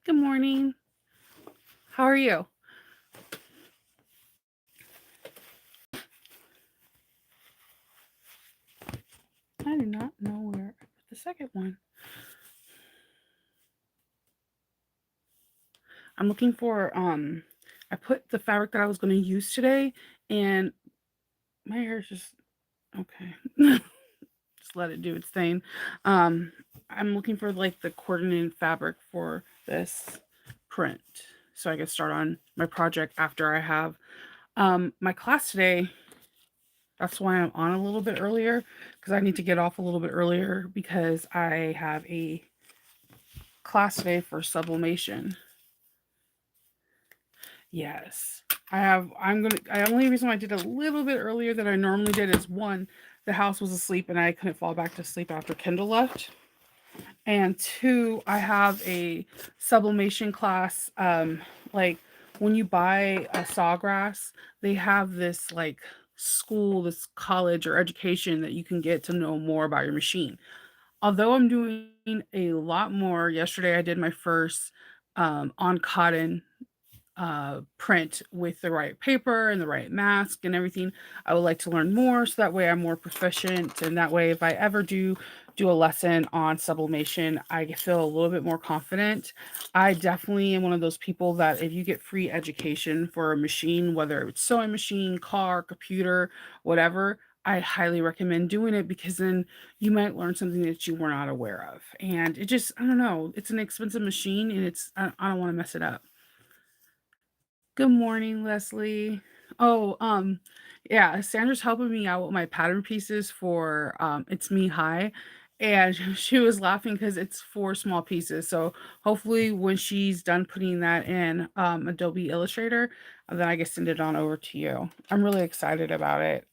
Good morning. How are you? I do not know where I put the second one. I'm looking for I put the fabric that I was going to use today and my hair is just okay. Just let it do its thing. Um I'm looking for like the coordinated fabric for this print so I can start on my project after I have my class today. That's why I'm on a little bit earlier because I need to get off a little bit earlier because I have a class today for sublimation. Yes. The only reason why I did a little bit earlier than I normally did is one, the house was asleep and I couldn't fall back to sleep after Kendall left. And two, I have a sublimation class. Like when you buy a sawgrass, they have this like school, this college or education that you can get to know more about your machine. Although I'm doing a lot more, yesterday I did my first on cotton print with the right paper and the right mask and everything. I would like to learn more so that way I'm more proficient. And that way, if I ever do a lesson on sublimation, I feel a little bit more confident. I definitely am one of those people that if you get free education for a machine, whether it's sewing machine, car, computer, whatever, I highly recommend doing it because then you might learn something that you were not aware of. And it just, I don't know, it's an expensive machine and I don't want to mess it up. Good morning, Leslie. Oh, yeah, Sandra's helping me out with my pattern pieces for It's Me High. And she was laughing because it's four small pieces. So hopefully when she's done putting that in Adobe Illustrator, then I can send it on over to you. I'm really excited about it.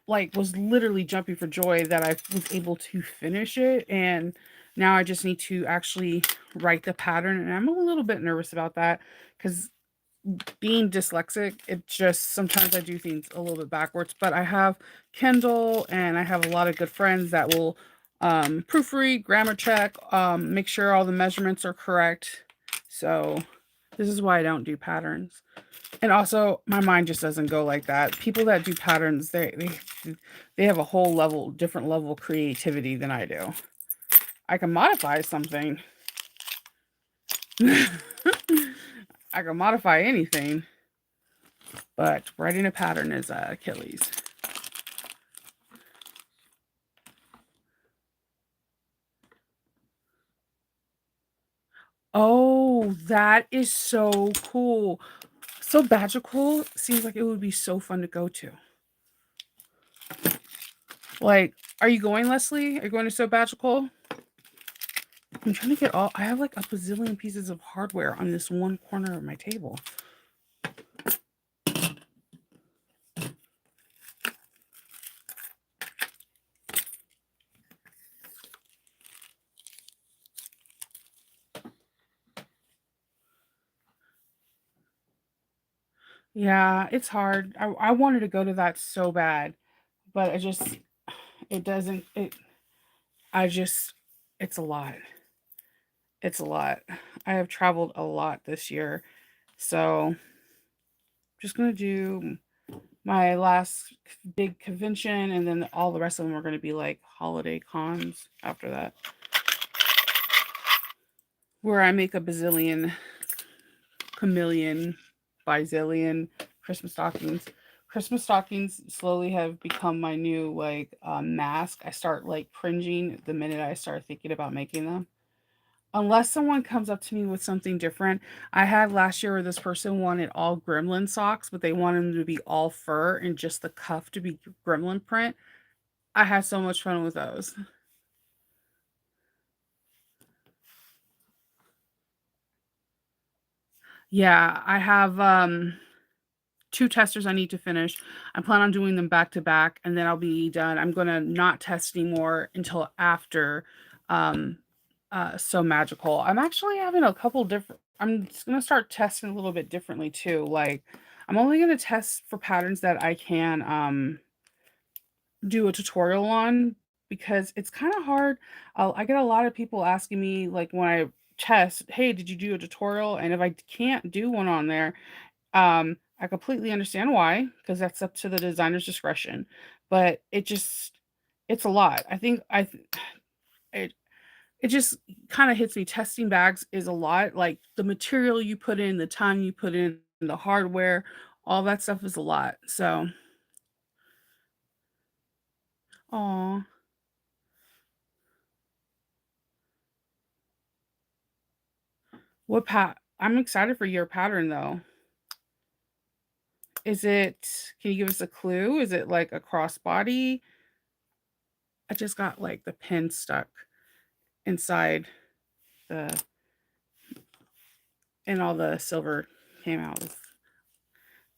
Like was literally jumping for joy that I was able to finish it and now I just need to actually write the pattern and I'm a little bit nervous about that because being dyslexic, it just sometimes I do things a little bit backwards, but I have Kindle and I have a lot of good friends that will proofread, grammar check, make sure all the measurements are correct. So this is why I don't do patterns. And also my mind just doesn't go like that. People that do patterns, they have a whole level different level of creativity than I do. I can modify something. I can modify anything, but writing a pattern is Achilles. Oh, that is so cool. So magical. Seems like it would be so fun to go to. Like, are you going, Leslie? Are you going to So Magical? I'm trying to get all. I have like a bazillion pieces of hardware on this one corner of my table. Yeah, it's hard. I wanted to go to that so bad, but it doesn't, I just, it's a lot. It's a lot. I have traveled a lot this year. So just going to do my last big convention, and then all the rest of them are going to be like holiday cons after that, where I make a bazillion, chameleon, bazillion Christmas stockings. Christmas stockings slowly have become my new like mask. I start like cringing the minute I start thinking about making them. Unless someone comes up to me with something different. I had last year where this person wanted all gremlin socks, but they wanted them to be all fur and just the cuff to be gremlin print. I had so much fun with those. Yeah, I have 2 testers I need to finish. I plan on doing them back to back and then I'll be done. I'm going to not test anymore until after um So Magical. I'm actually having a couple different I'm just going to start testing a little bit differently too. Like I'm only going to test for patterns that I can do a tutorial on because it's kind of hard. I get a lot of people asking me like when I test, hey, did you do a tutorial? And if I can't do one on there, I completely understand why, because that's up to the designer's discretion. But it's a lot. I think it it just kind of hits me. Testing bags is a lot. Like the material you put in, the time you put in, the hardware, all that stuff is a lot. So, oh, I'm excited for your pattern though. Can you give us a clue? Is it like a crossbody? I just got like the pin stuck inside the, and all the silver came out.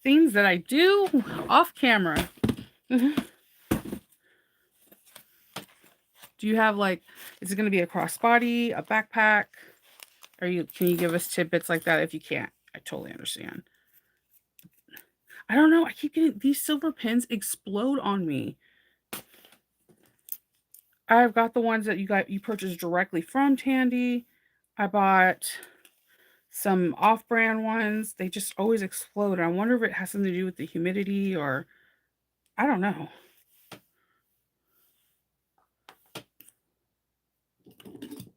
Things that I do off camera. Do you have like, is it going to be a crossbody, a backpack? Can you give us tidbits like that? If you can't, I totally understand. I don't know. I keep getting these silver pins explode on me. I've got the ones that you purchased directly from Tandy. I bought some off-brand ones. They just always explode. I wonder if it has something to do with the humidity or I don't know.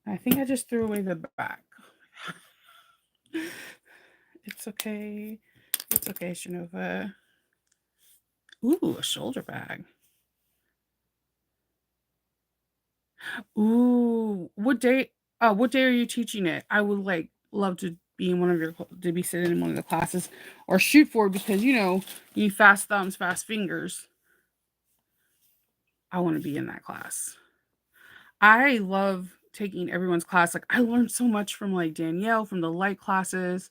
I think I just threw away the back. It's okay. It's okay, Shanova. Ooh, a shoulder bag. Ooh, what day are you teaching it? I would like love to be in one of your to be sitting in one of the classes or shoot for because you need fast thumbs, fast fingers. I want to be in that class. I love taking everyone's class. Like I learned so much from like Danielle from the light classes.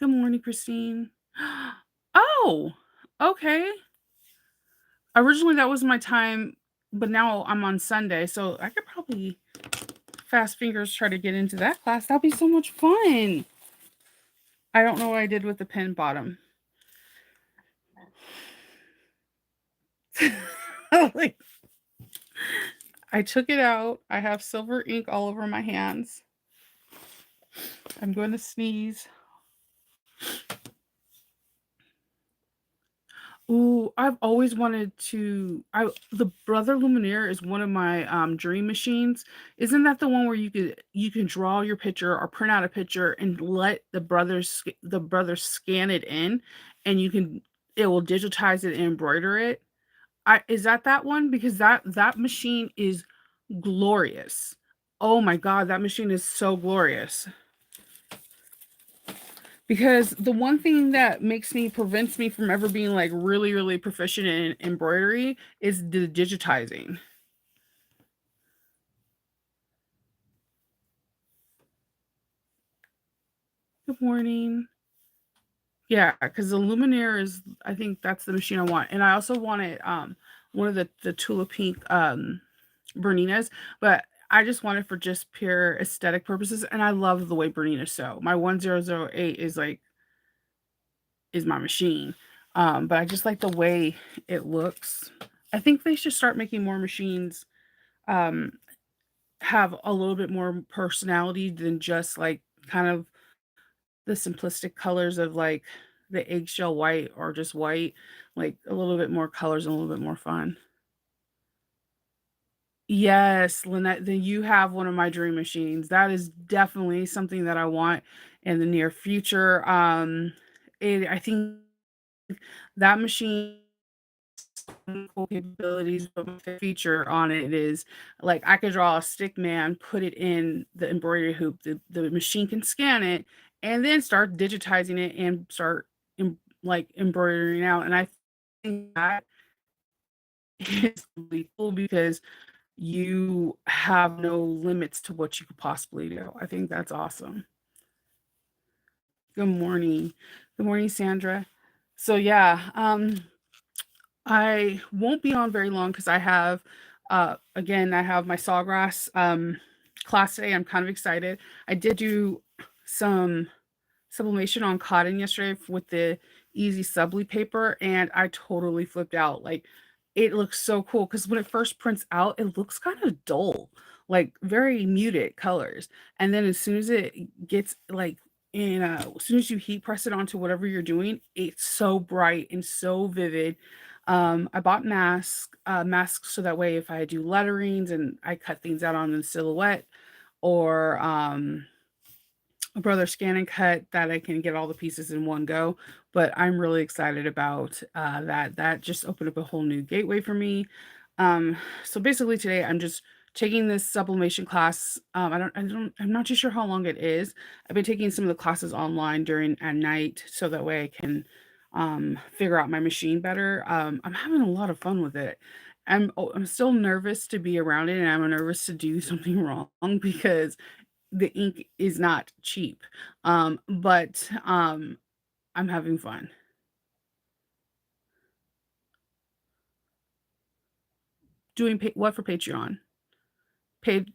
Good morning, Christine. Oh, okay. Originally that was my time, but now I'm on Sunday, so I could probably fast fingers try to get into that class. That'd be so much fun. I don't know what I did with the pen bottom. Like, I took it out. I have silver ink all over my hands. I'm going to sneeze. Ooh, I've always wanted to. The Brother Lumiere is one of my dream machines. Isn't that the one where you can draw your picture or print out a picture and let the brothers scan it in, and it will digitize it and embroider it. Is that one? Because that machine is glorious. Oh my god, that machine is so glorious. Because the one thing that prevents me from ever being like really, really proficient in embroidery is the digitizing. Good morning. Yeah, because the Luminaire I think that's the machine I want. And I also wanted one of the Tula Pink Berninas, but I just want it for just pure aesthetic purposes. And I love the way Bernina sew. My 1008 is my machine. But I just like the way it looks. I think they should start making more machines um, have a little bit more personality than just like kind of the simplistic colors of like the eggshell white or just white, like a little bit more colors and a little bit more fun. Yes, Lynette, then you have one of my dream machines. That is definitely something that I want in the near future. I think that machine cool capabilities, but my feature on it is like I could draw a stick man, put it in the embroidery hoop. The machine can scan it and then start digitizing it and start like embroidering out. And I think that is really cool because you have no limits to what you could possibly do. I think that's awesome. Good morning. Good morning, Sandra. So yeah, I won't be on very long because I have my sawgrass class today. I'm kind of excited. I did do some sublimation on cotton yesterday with the Easy Subly paper, and I totally flipped out. Like, it looks so cool because when it first prints out, it looks kind of dull, like very muted colors. And then as soon as it gets like as soon as you heat press it onto whatever you're doing, it's so bright and so vivid. I bought masks so that way if I do letterings and I cut things out on the silhouette, or a Brother Scan and Cut, that I can get all the pieces in one go. But I'm really excited about that. That just opened up a whole new gateway for me. So basically, today I'm just taking this sublimation class. I'm not too sure how long it is. I've been taking some of the classes online during at night, so that way I can figure out my machine better. I'm having a lot of fun with it. I'm still nervous to be around it, and I'm nervous to do something wrong because the ink is not cheap. But I'm having fun. Doing what for Patreon? Paid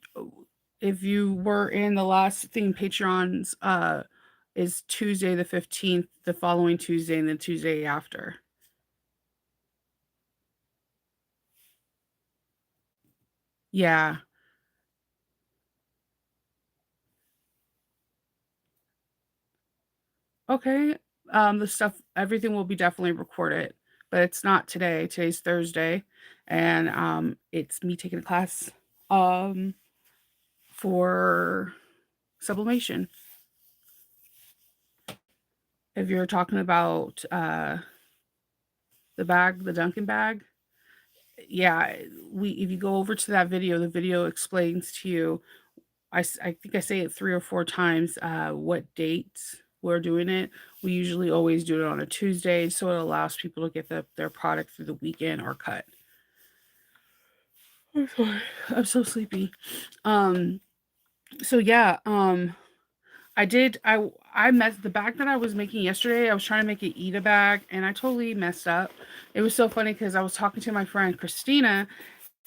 if you were in the last thing, Patreon's is Tuesday the 15th, the following Tuesday, and the Tuesday after. Yeah. Okay. The stuff, everything will be definitely recorded, but it's not today. Today's Thursday, and it's me taking a class um for sublimation. If you're talking about the bag, the Dunkin' bag, yeah, we if you go over to that video, the video explains to you. I think I say it 3 or 4 times. What dates we're doing it. We usually always do it on a Tuesday, so it allows people to get their product through the weekend or cut. I'm sorry, I'm so sleepy. Um, so yeah, I did. I messed the bag that I was making yesterday. I was trying to make it eat a bag, and I totally messed up. It was so funny because I was talking to my friend Christina,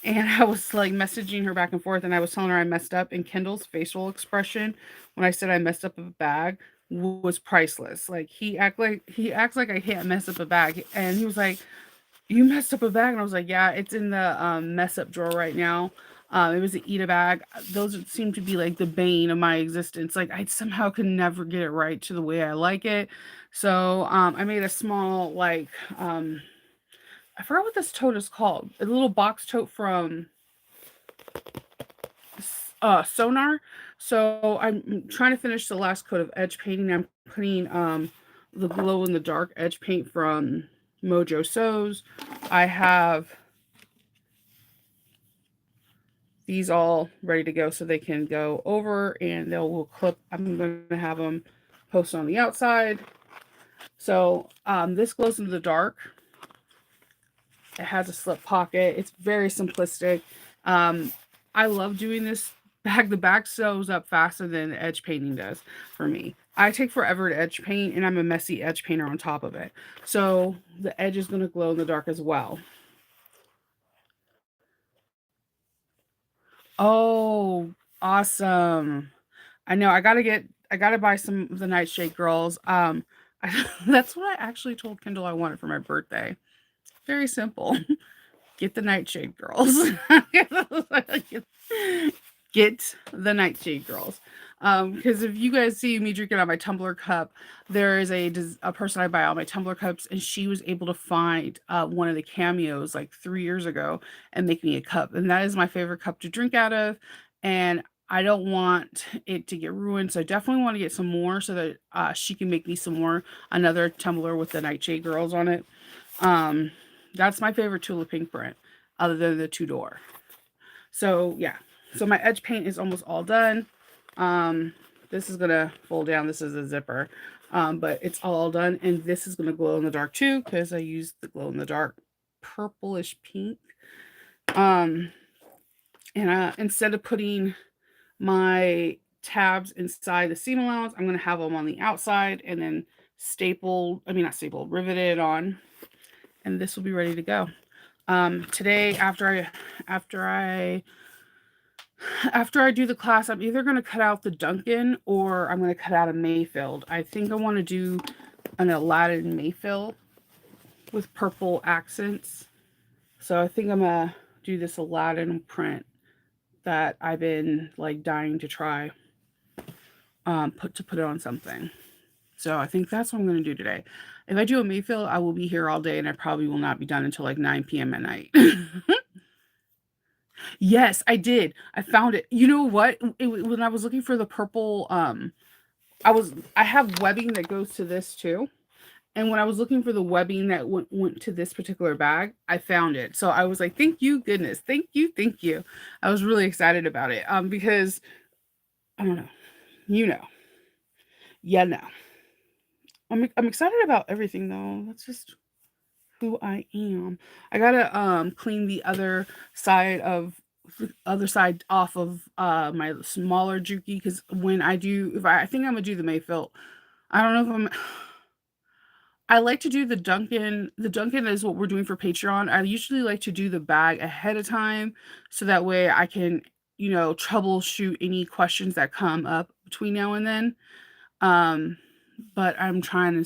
and I was like messaging her back and forth, and I was telling her I messed up. And Kendall's facial expression when I said I messed up a bag was priceless. Like he acts like I can't mess up a bag, and he was like, "You messed up a bag," and I was like, "Yeah, it's in the mess up drawer right now." It was an eat a bag. Those seem to be like the bane of my existence. Like I somehow can never get it right to the way I like it. So I made a small I forgot what this tote is called. A little box tote from Sonar. So I'm trying to finish the last coat of edge painting. I'm putting the glow in the dark edge paint from Mojo Sews. I have these all ready to go so they can go over and they'll clip. I'm going to have them post on the outside. So this glows in the dark. It has a slip pocket. It's very simplistic. Um, I love doing this bag. The back sews up faster than edge painting does for me. I take forever to edge paint, and I'm a messy edge painter on top of it. So the edge is going to glow in the dark as well. Oh, awesome. I know. I gotta buy some of the Nightshade Girls. That's what I actually told Kendall I wanted for my birthday. Very simple. Get the Nightshade Girls. Get the Nightshade Girls. Because if you guys see me drinking out my tumbler cup, there is a person I buy all my tumbler cups, and she was able to find one of the cameos like 3 years ago and make me a cup, and that is my favorite cup to drink out of. And I don't want it to get ruined, so I definitely want to get some more so that she can make me some more, another tumbler with the Nightshade Girls on it. Um, that's my favorite Tula Pink print, other than the two door. So yeah, so my edge paint is almost all done. Um, this is gonna fold down. This is a zipper, but it's all done, and this is gonna glow in the dark too because I used the glow in the dark purplish pink. Um, and instead of putting my tabs inside the seam allowance, I'm gonna have them on the outside and then stapled. I mean not stapled, riveted on, and this will be ready to go. Today after I after I do the class, I'm either going to cut out the Duncan or I'm going to cut out a Mayfield. I think I want to do an Aladdin Mayfield with purple accents. So I think I'm gonna do this Aladdin print that I've been like dying to try. Put it on something. So I think that's what I'm gonna do today. If I do a Mayfield, I will be here all day, and I probably will not be done until like 9 p.m. at night. Yes, I did. I found it. You know what? When I was looking for the purple, I have webbing that goes to this too. And when I was looking for the webbing that went to this particular bag, I found it. So I was like, "Thank you, goodness, thank you, thank you." I was really excited about it. Because I don't know, you know, yeah, no, I'm excited about everything though. That's just who I am. I gotta clean the other side off of my smaller Juki, because when I do, if I think I'm gonna do the Mayfield. I don't know if I'm I like to do the Dunkin'. The Dunkin' is what we're doing for Patreon. I usually like to do the bag ahead of time so that way I can, troubleshoot any questions that come up between now and then. Um, but I'm just trying to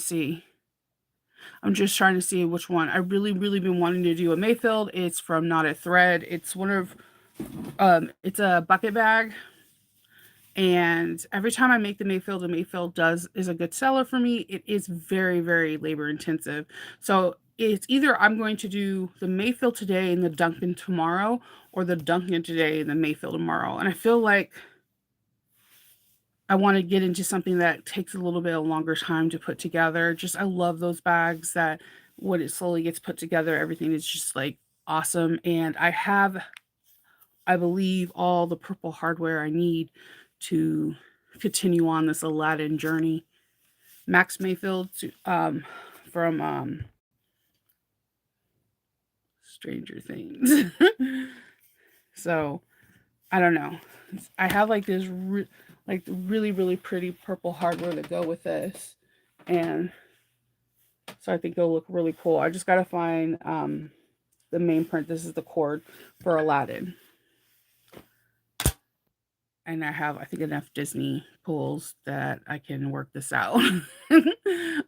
see which one. I really, really been wanting to do a Mayfield. It's from Knotted Thread. It's a bucket bag. And every time I make the Mayfield is a good seller for me. It is very, very labor intensive. So it's either I'm going to do the Mayfield today and the Dunkin' tomorrow, or the Dunkin' today and the Mayfield tomorrow. And I feel like I want to get into something that takes a little bit of longer time to put together. Just I love those bags that when it slowly gets put together, everything is just like awesome. And I believe, all the purple hardware I need to continue on this Aladdin journey. Max Mayfield from Stranger Things. So I don't know. I have like this like really, really pretty purple hardware to go with this, and so I think it'll look really cool. I just gotta find the main print. This is the cord for Aladdin. And I think enough Disney pools that I can work this out.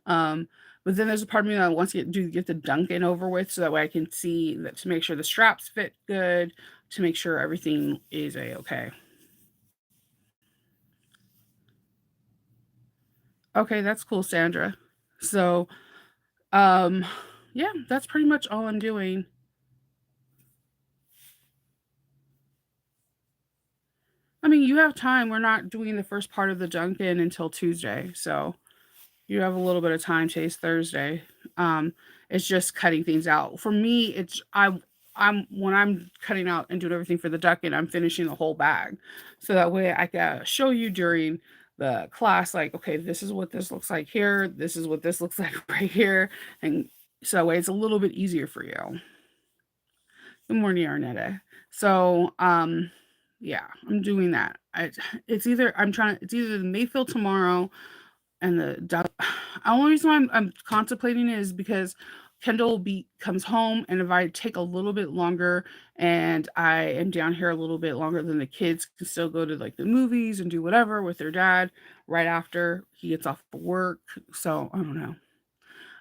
um, but then there's a part of me that wants to get the Dunkin' over with, so that way I can see that, to make sure the straps fit good, to make sure everything is okay. Okay, that's cool, Sandra. So, um, yeah, that's pretty much all I'm doing. I mean, you have time. We're not doing the first part of the Dunkin' until Tuesday, so you have a little bit of time. Today's Thursday. Um, it's just cutting things out. For me, I'm when I'm cutting out and doing everything for the Dunkin', I'm finishing the whole bag, so that way I can show you during the class, like, okay, this is what this looks like here. This is what this looks like right here, and so that way it's a little bit easier for you. Good morning, Arnetta. So, yeah, I'm doing that. It's either the Mayfield tomorrow and the only reason why I'm contemplating it is because Kendall comes home, and if I take a little bit longer and I am down here a little bit longer, than the kids can still go to like the movies and do whatever with their dad right after he gets off of work. So I don't know.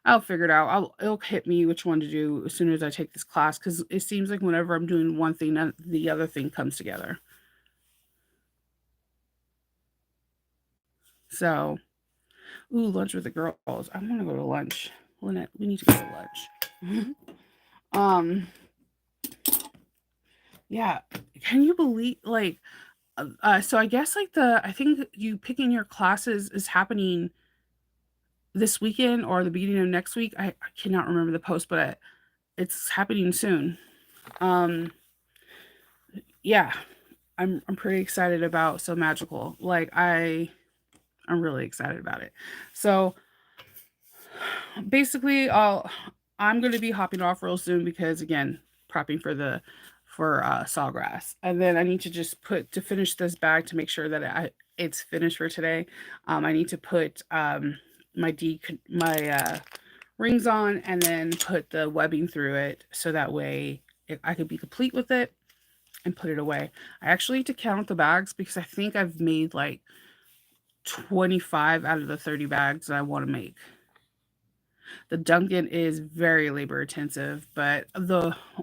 I'll figure it out. It'll hit me which one to do as soon as I take this class, because it seems like whenever I'm doing one thing, then the other thing comes together. So, ooh, lunch with the girls. I want to go to lunch. Lynette, we need to go to lunch. um, yeah. Can you believe, like, so I guess like I think you picking your classes is happening this weekend or the beginning of next week. I cannot remember the post, but it's happening soon. Um, yeah, I'm pretty excited about So Magical. Like I'm really excited about it. So basically, I'm going to be hopping off real soon, because again, prepping for Sawgrass, and then I need to just to finish this bag to make sure that it's finished for today. I need to put my rings on, and then put the webbing through it, so that way I could be complete with it and put it away. I actually need to count the bags, because I think I've made like 25 out of the 30 bags that I want to make. The Duncan is very labor intensive, but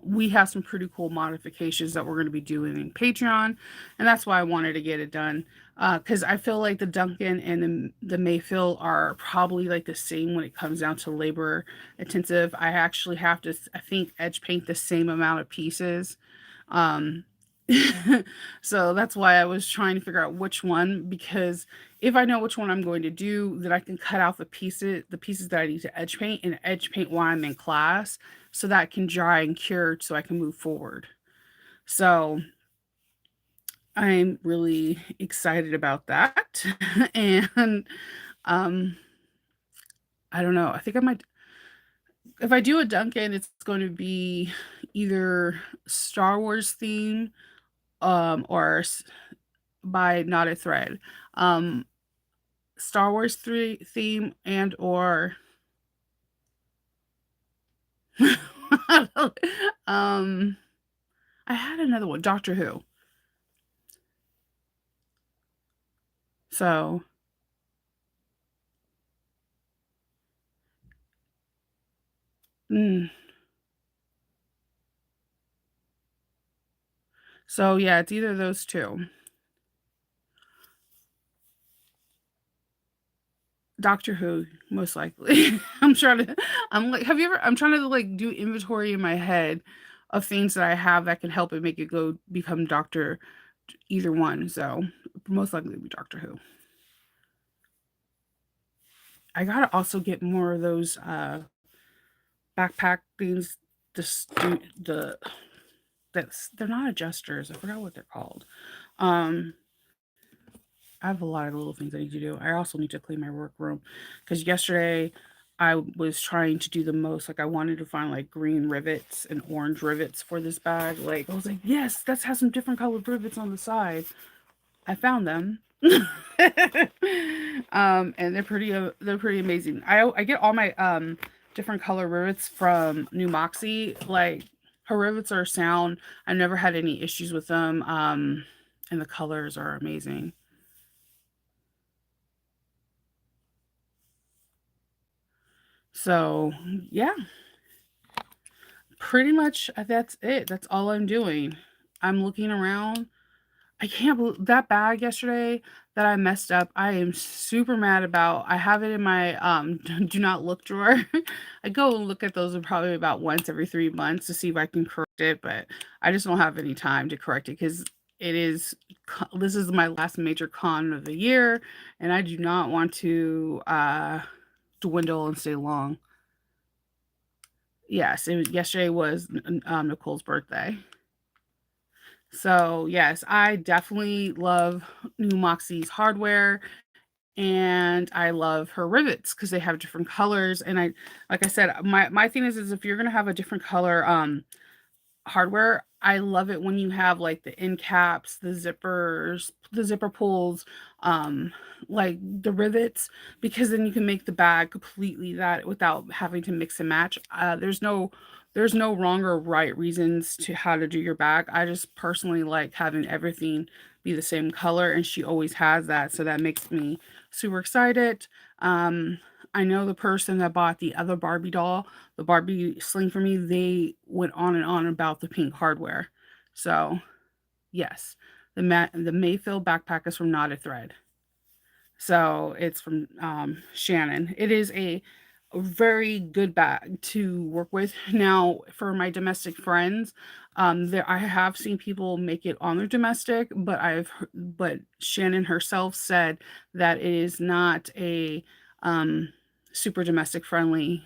we have some pretty cool modifications that we're going to be doing in Patreon, and that's why I wanted to get it done. Because I feel like the Duncan and the Mayfield are probably like the same when it comes down to labor intensive. I actually have to, I think, edge paint the same amount of pieces. Um, so that's why I was trying to figure out which one, because if I know which one I'm going to do, then I can cut out the pieces that I need to edge paint, and edge paint while I'm in class so that can dry and cure so I can move forward. So I'm really excited about that. And um I don't know. I think I might, if I do a Duncan, it's going to be either Star Wars theme or by Knotted Thread. Um Star Wars 3 theme and or um I had another one, Doctor Who. So, mm, so yeah, it's either those 2. Doctor Who, most likely. I'm trying to I'm like, have you ever I'm trying to, like, do inventory in my head of things that I have that can help it make it go become Doctor either one, so most likely it'll be Doctor Who. I gotta also get more of those, backpack things, the that's they're not adjusters, I forgot what they're called. Um, I have a lot of little things I need to do. I also need to clean my workroom because yesterday I was trying to do the most. Like I wanted to find like green rivets and orange rivets for this bag. Like I was like, yes, that has some different colored rivets on the side. I found them. And they're pretty amazing. I get all my different color rivets from New Moxie. Like her rivets are sound. I've never had any issues with them. And the colors are amazing. So, yeah, pretty much that's it. That's all I'm doing. I'm looking around. I can't believe that bag yesterday that I messed up. I am super mad about. I have it in my do not look drawer. I go and look at those probably about once every 3 months to see if I can correct it, but I just don't have any time to correct it because this is my last major con of the year, and I do not want to dwindle and stay long. Yes, yesterday was Nicole's birthday. So, yes, I definitely love New Moxie's hardware, and I love her rivets because they have different colors, and I like I said, my thing is if you're gonna have a different color, hardware, I love it when you have, like, the end caps, the zippers, the zipper pulls, like, the rivets, because then you can make the bag completely that without having to mix and match. There's no wrong or right reasons to how to do your bag. I just personally like having everything be the same color, and she always has that, so that makes me super excited. I know the person that bought the other Barbie doll, the Barbie sling for me, they went on and on about the pink hardware. So, yes, the Mayfield backpack is from Knotted Thread. So, it's from, Shannon. It is a very good bag to work with. Now, for my domestic friends, there I have seen people make it on their domestic, but but Shannon herself said that it is not a um, super domestic friendly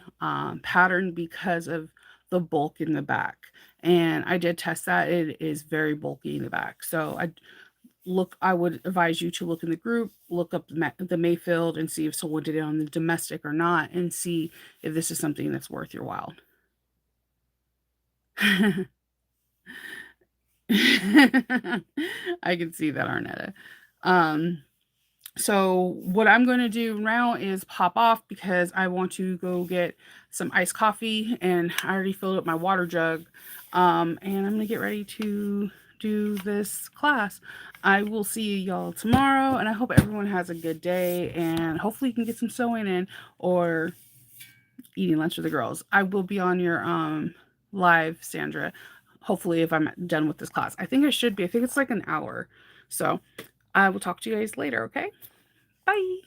pattern because of the bulk in the back. And I did test that; it is very bulky in the back. So I would advise you to look in the group, look up the Mayfield and see if someone did it on the domestic or not, and see if this is something that's worth your while. I can see that, Arnetta. Um, so what I'm going to do now is pop off because I want to go get some iced coffee, and I already filled up my water jug. And I'm going to get ready to do this class. I will see y'all tomorrow, and I hope everyone has a good day, and hopefully you can get some sewing in, or eating lunch with the girls. I will be on your live, Sandra. Hopefully, if I'm done with this class. I think I should be. I think it's like an hour. So I will talk to you guys later, okay? Bye.